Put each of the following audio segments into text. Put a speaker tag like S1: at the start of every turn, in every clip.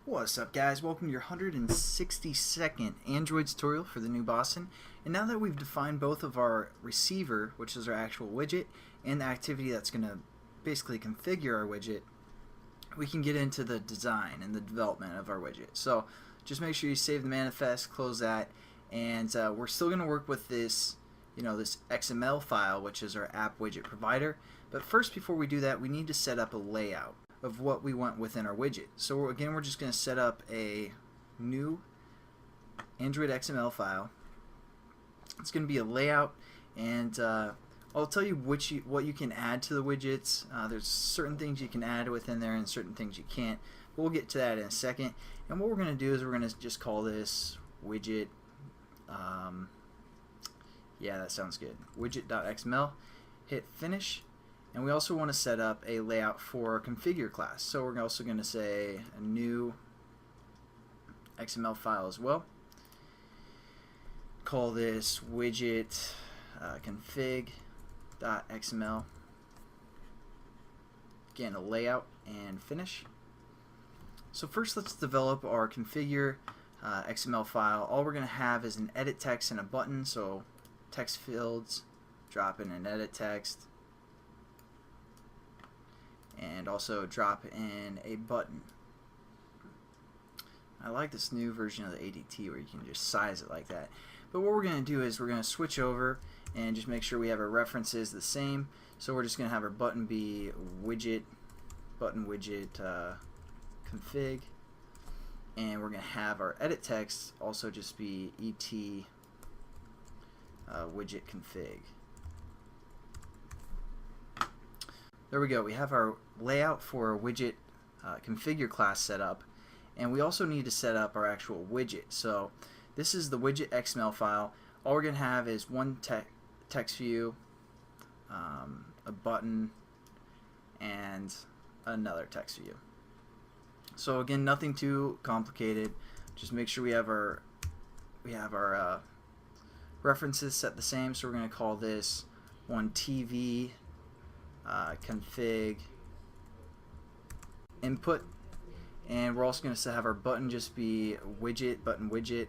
S1: What's up, guys? Welcome to your 162nd Android tutorial for the new Boston. And now that we've defined both of our receiver, which is our actual widget, and the activity that's going to basically configure our widget, we can get into the design and the development of our widget. So just make sure you save the manifest, close that, and we're still going to work with this, this XML file, which is our app widget provider. But first, before we do that, we need to set up a layout of what we want within our widget. So again, we're just going to set up a new Android XML file. It's going to be a layout, and I'll tell you what you can add to the widgets. There's certain things you can add within there and certain things you can't. But we'll get to that in a second. And what we're going to do is we're going to just call this widget. Yeah, that sounds good. Widget.xml. Hit finish. And we also want to set up a layout for our configure class. So we're also going to say a new XML file as well. Call this widget config.xml. Again, a layout, and finish. So first, let's develop our configure XML file. All we're going to have is an edit text and a button. So text fields, drop in an edit text, and also drop in a button. I like this new version of the ADT where you can just size it like that. But what we're going to do is we're going to switch over and just make sure we have our references the same. So we're just going to have our button be widget, button widget config, and we're going to have our edit text also just be et widget config. There we go. We have our layout for our widget configure class set up, and we also need to set up our actual widget. So this is the widget XML file. All we're going to have is one text view, a button, and another text view. So again, nothing too complicated. Just make sure we have our references set the same. So we're going to call this one TV config input, and we're also going to have our button just be widget, button widget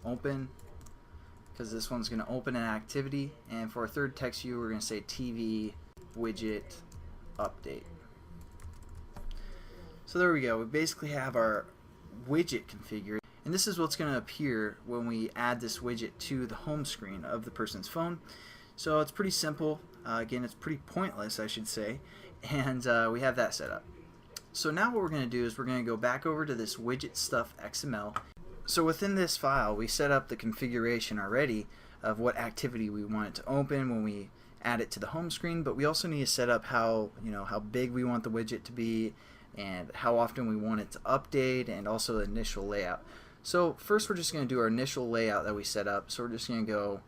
S1: open, because this one's going to open an activity. And for our third text view, we're going to say TV widget update. So there we go. We basically have our widget configured, and this is what's going to appear when we add this widget to the home screen of the person's phone. So it's pretty simple. Again, it's pretty pointless, I should say, and we have that set up. So now what we're going to do is we're going to go back over to this widget stuff XML. So within this file, we set up the configuration already of what activity we want it to open when we add it to the home screen, but we also need to set up how big we want the widget to be and how often we want it to update, and also the initial layout. So first, we're just going to do our initial layout that we set up. So we're just going to go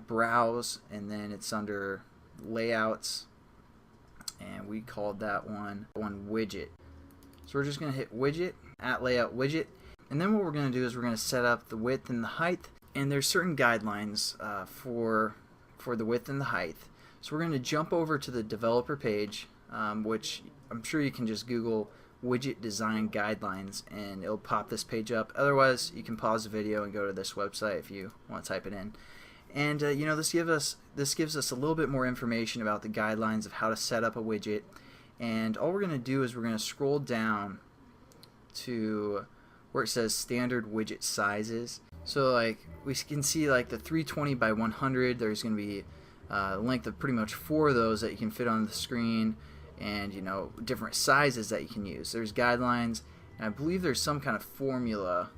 S1: browse, and then it's under layouts, and we called that one widget. So we're just going to hit widget at layout widget, and then what we're going to do is we're going to set up the width and the height, and there's certain guidelines for the width and the height. So we're going to jump over to the developer page, which I'm sure you can just Google widget design guidelines and it'll pop this page up. Otherwise, you can pause the video and go to this website if you want to type it in. And this gives us a little bit more information about the guidelines of how to set up a widget. And all we're going to do is we're going to scroll down to where it says standard widget sizes. So like we can see, like the 320 by 100, there's going to be a length of pretty much 4 of those that you can fit on the screen, and different sizes that you can use. There's guidelines, and I believe there's some kind of formula.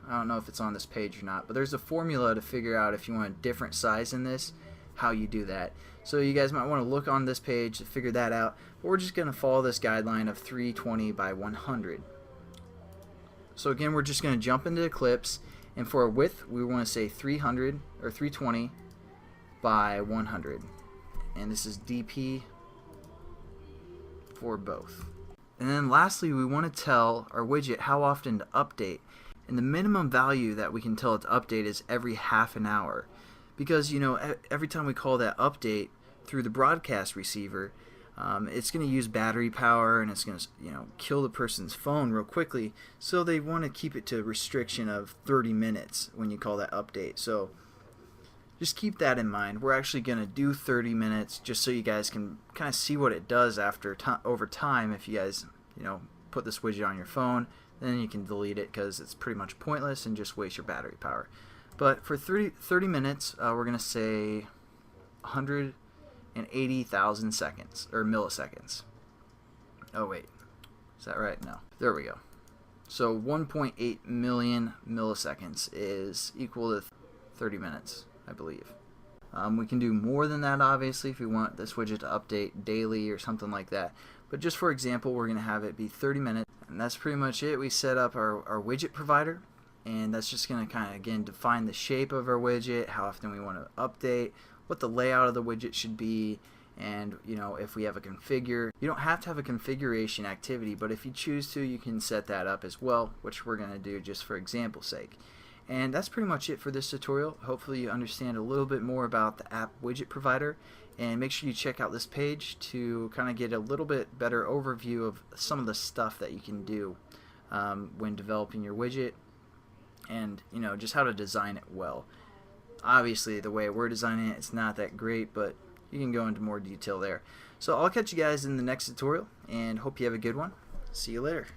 S1: I don't know if it's on this page or not, but there's a formula to figure out if you want a different size in this, how you do that. So you guys might want to look on this page to figure that out, but we're just going to follow this guideline of 320 by 100. So again, we're just going to jump into Eclipse, and for our width, we want to say 300 or 320 by 100, and this is DP for both. And then lastly, we want to tell our widget how often to update. And the minimum value that we can tell it to update is every half an hour, because every time we call that update through the broadcast receiver, It's going to use battery power, and it's going to kill the person's phone real quickly, so they want to keep it to a restriction of 30 minutes when you call that update. So just keep that in mind. We're actually going to do 30 minutes just so you guys can kind of see what it does over time. If you guys put this widget on your phone, then you can delete it because it's pretty much pointless and just waste your battery power. But for 30 minutes, we're going to say 180,000 seconds, or milliseconds. Oh wait, is that right? No. There we go. So 1.8 million milliseconds is equal to 30 minutes, I believe. We can do more than that, obviously, if we want this widget to update daily or something like that. But just for example, we're going to have it be 30 minutes. And that's pretty much it. We set up our widget provider. And that's just going to kind of, again, define the shape of our widget, how often we want to update, what the layout of the widget should be, and if we have a configure. You don't have to have a configuration activity, but if you choose to, you can set that up as well, which we're going to do just for example's sake. And that's pretty much it for this tutorial. Hopefully you understand a little bit more about the app widget provider, and make sure you check out this page to kind of get a little bit better overview of some of the stuff that you can do when developing your widget, and just how to design it well. Obviously the way we're designing it, it's not that great, but you can go into more detail there. So I'll catch you guys in the next tutorial, and hope you have a good one. See you later.